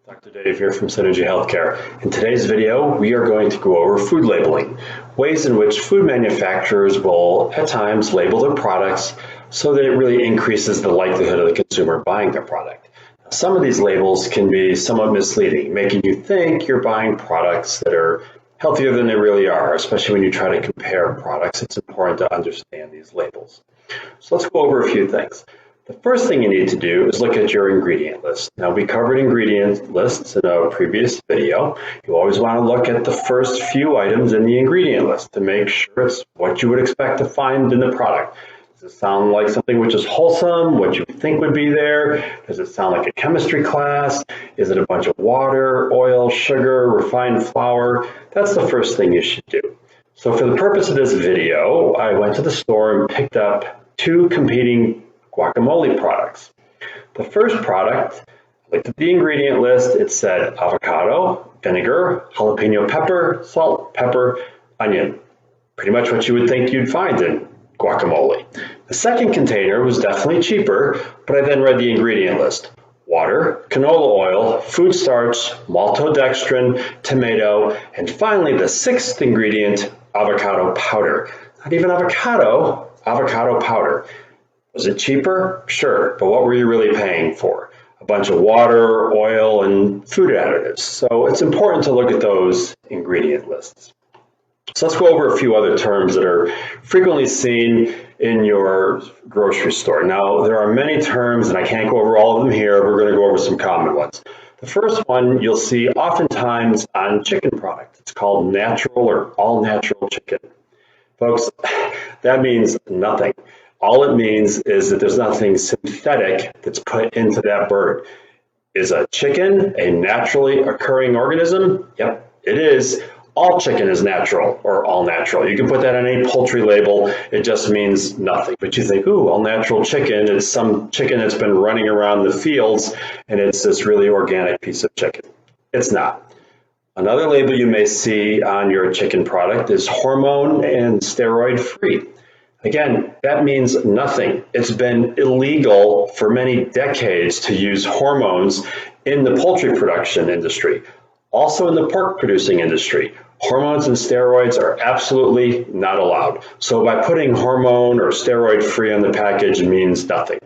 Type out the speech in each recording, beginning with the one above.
Dr. Dave here from Synergy Healthcare. In today's video, we are going to go over food labeling, ways in which food manufacturers will at times label their products so that it really increases the likelihood of the consumer buying their product. Some of these labels can be somewhat misleading, making you think you're buying products that are healthier than they really are, especially when you try to compare products. It's important to understand these labels. So let's go over a few things. The first thing you need to do is look at your ingredient list. Now, we covered ingredient lists in a previous video. You always want to look at the first few items in the ingredient list to make sure it's what you would expect to find in the product. Does it sound like something which is wholesome, what you think would be there? Does it sound like a chemistry class? Is it a bunch of water, oil, sugar, refined flour? That's the first thing you should do. So for the purpose of this video, I went to the store and picked up two competing guacamole products. The first product, I looked at the ingredient list. It said avocado, vinegar, jalapeno pepper, salt, pepper, onion. Pretty much what you would think you'd find in guacamole. The second container was definitely cheaper, but I then read the ingredient list. Water, canola oil, food starch, maltodextrin, tomato, and finally the sixth ingredient, avocado powder. Not even avocado, avocado powder. Was it cheaper? Sure, but what were you really paying for? A bunch of water, oil, and food additives. So it's important to look at those ingredient lists. So let's go over a few other terms that are frequently seen in your grocery store. Now, there are many terms, and I can't go over all of them here. We're going to go over some common ones. The first one you'll see oftentimes on chicken products. It's called natural or all-natural chicken. Folks, that means nothing. All it means is that there's nothing synthetic that's put into that bird. Is a chicken a naturally occurring organism? Yep, it is. All chicken is natural or all natural. You can put that on any poultry label. It just means nothing. But you think, ooh, all natural chicken is some chicken that's been running around the fields and it's this really organic piece of chicken. It's not. Another label you may see on your chicken product is hormone and steroid free. Again, that means nothing. It's been illegal for many decades to use hormones in the poultry production industry. Also in the pork producing industry, hormones and steroids are absolutely not allowed. So by putting hormone or steroid free on the package means nothing.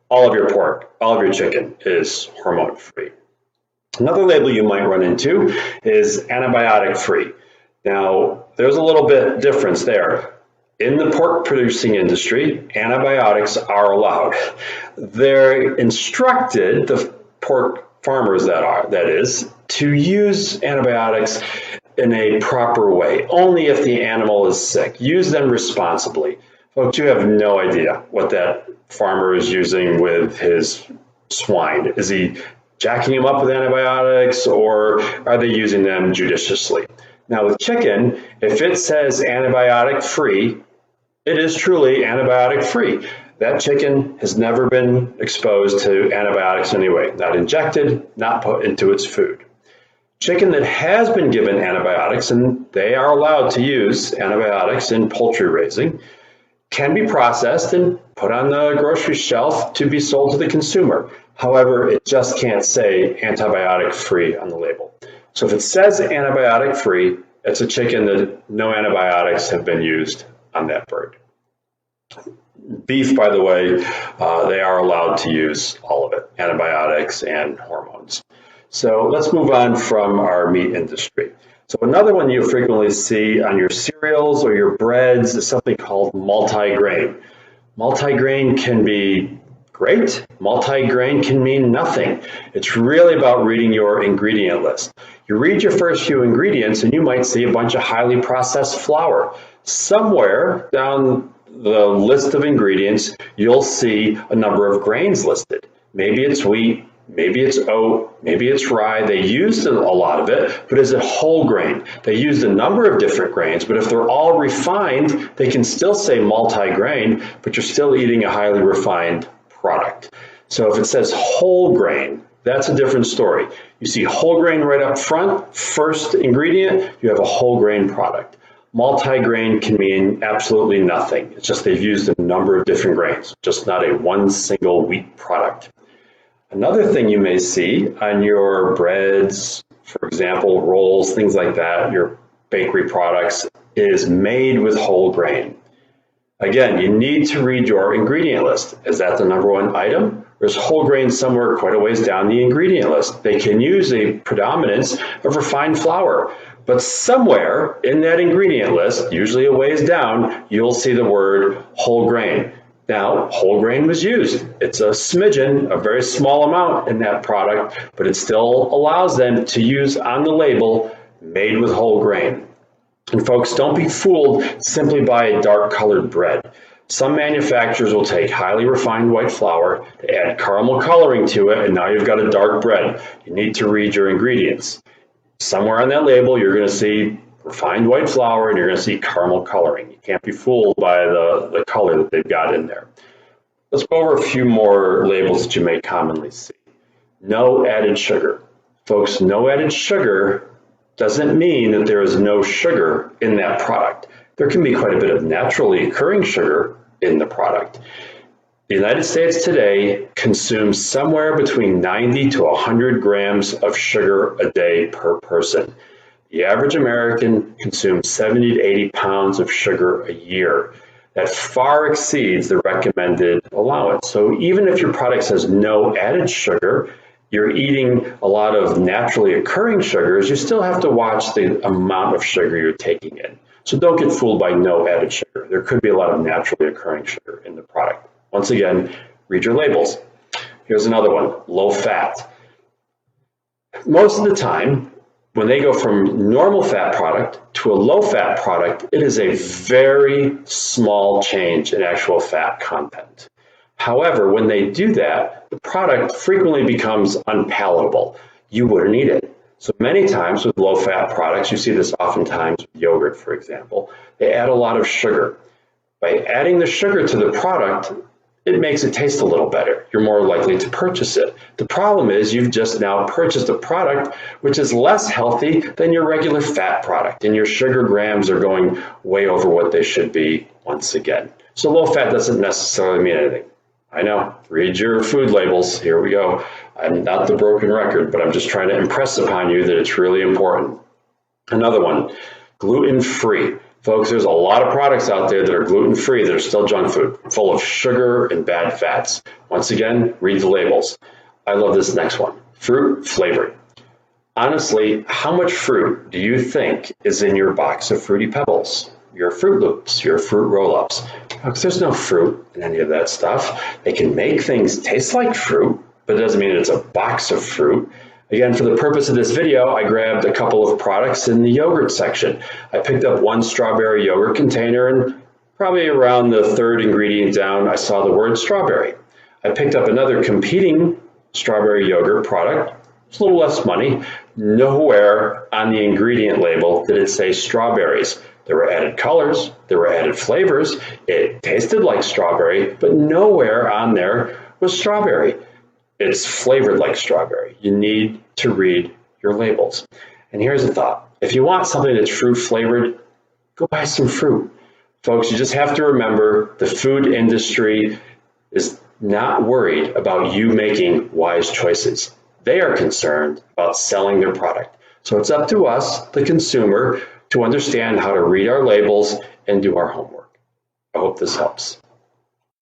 All of your pork, all of your chicken is hormone free. Another label you might run into is antibiotic free. Now, there's a little bit difference there. In the pork producing industry, antibiotics are allowed. They're instructed, the pork farmers that is, to use antibiotics in a proper way, only if the animal is sick. Use them responsibly. Folks, you have no idea what that farmer is using with his swine. Is he jacking them up with antibiotics, or are they using them judiciously? Now with chicken, if it says antibiotic free, it is truly antibiotic free. That chicken has never been exposed to antibiotics anyway, not injected, not put into its food. Chicken that has been given antibiotics, and they are allowed to use antibiotics in poultry raising, can be processed and put on the grocery shelf to be sold to the consumer. However, it just can't say antibiotic free on the label. So if it says antibiotic free, it's a chicken that no antibiotics have been used on that bird. Beef, by the way, they are allowed to use all of it, antibiotics and hormones. So let's move on from our meat industry. So another one you frequently see on your cereals or your breads is something called multigrain. Multigrain can be great. Multigrain can mean nothing. It's really about reading your ingredient list. You read your first few ingredients and you might see a bunch of highly processed flour. Somewhere down the list of ingredients, you'll see a number of grains listed. Maybe it's wheat, maybe it's oat, maybe it's rye. They used a lot of it, but is it whole grain? They used a number of different grains, but if they're all refined, they can still say multi-grain, but you're still eating a highly refined product. So if it says whole grain, that's a different story. You see whole grain right up front, first ingredient, you have a whole grain product. Multi-grain can mean absolutely nothing. It's just they've used a number of different grains, just not a one single wheat product. Another thing you may see on your breads, for example, rolls, things like that, your bakery products, is made with whole grain. Again, you need to read your ingredient list. Is that the number one item? There's whole grain somewhere quite a ways down the ingredient list. They can use a predominance of refined flour, but somewhere in that ingredient list, usually a ways down, you'll see the word whole grain. Now, whole grain was used. It's a smidgen, a very small amount in that product, but it still allows them to use on the label, made with whole grain. And folks, don't be fooled simply by a dark colored bread. Some manufacturers will take highly refined white flour, they add caramel coloring to it, and now you've got a dark bread. You need to read your ingredients. Somewhere on that label, you're going to see refined white flour and you're going to see caramel coloring. You can't be fooled by the color that they've got in there. Let's go over a few more labels that you may commonly see. No added sugar. Folks, no added sugar doesn't mean that there is no sugar in that product. There can be quite a bit of naturally occurring sugar in the product. The United States today consumes somewhere between 90 to 100 grams of sugar a day per person. The average American consumes 70 to 80 pounds of sugar a year. That far exceeds the recommended allowance. So even if your product says no added sugar, you're eating a lot of naturally occurring sugars, you still have to watch the amount of sugar you're taking in. So don't get fooled by no added sugar. There could be a lot of naturally occurring sugar in the product. Once again, read your labels. Here's another one, low fat. Most of the time, when they go from normal fat product to a low fat product, it is a very small change in actual fat content. However, when they do that, the product frequently becomes unpalatable. You wouldn't eat it. So many times with low-fat products, you see this oftentimes with yogurt, for example, they add a lot of sugar. By adding the sugar to the product, it makes it taste a little better. You're more likely to purchase it. The problem is you've just now purchased a product which is less healthy than your regular fat product, and your sugar grams are going way over what they should be once again. So low-fat doesn't necessarily mean anything. I know, read your food labels. Here we go. I'm not the broken record, but I'm just trying to impress upon you that it's really important. Another one, gluten-free. Folks, there's a lot of products out there that are gluten-free that are still junk food, full of sugar and bad fats. Once again, read the labels. I love this next one, fruit flavoring. Honestly, how much fruit do you think is in your box of Fruity Pebbles, your Fruit Loops, your Fruit Roll-Ups? Because there's no fruit in any of that stuff. They can make things taste like fruit, but it doesn't mean it's a box of fruit. Again, for the purpose of this video, I grabbed a couple of products in the yogurt section. I picked up one strawberry yogurt container, and probably around the third ingredient down, I saw the word strawberry. I picked up another competing strawberry yogurt product. It's a little less money. Nowhere on the ingredient label did it say strawberries. There were added colors, there were added flavors. It tasted like strawberry, but nowhere on there was strawberry. It's flavored like strawberry. You need to read your labels. And here's a thought. If you want something that's fruit flavored, go buy some fruit. Folks, you just have to remember the food industry is not worried about you making wise choices. They are concerned about selling their product. So it's up to us, the consumer, to understand how to read our labels and do our homework. I hope this helps.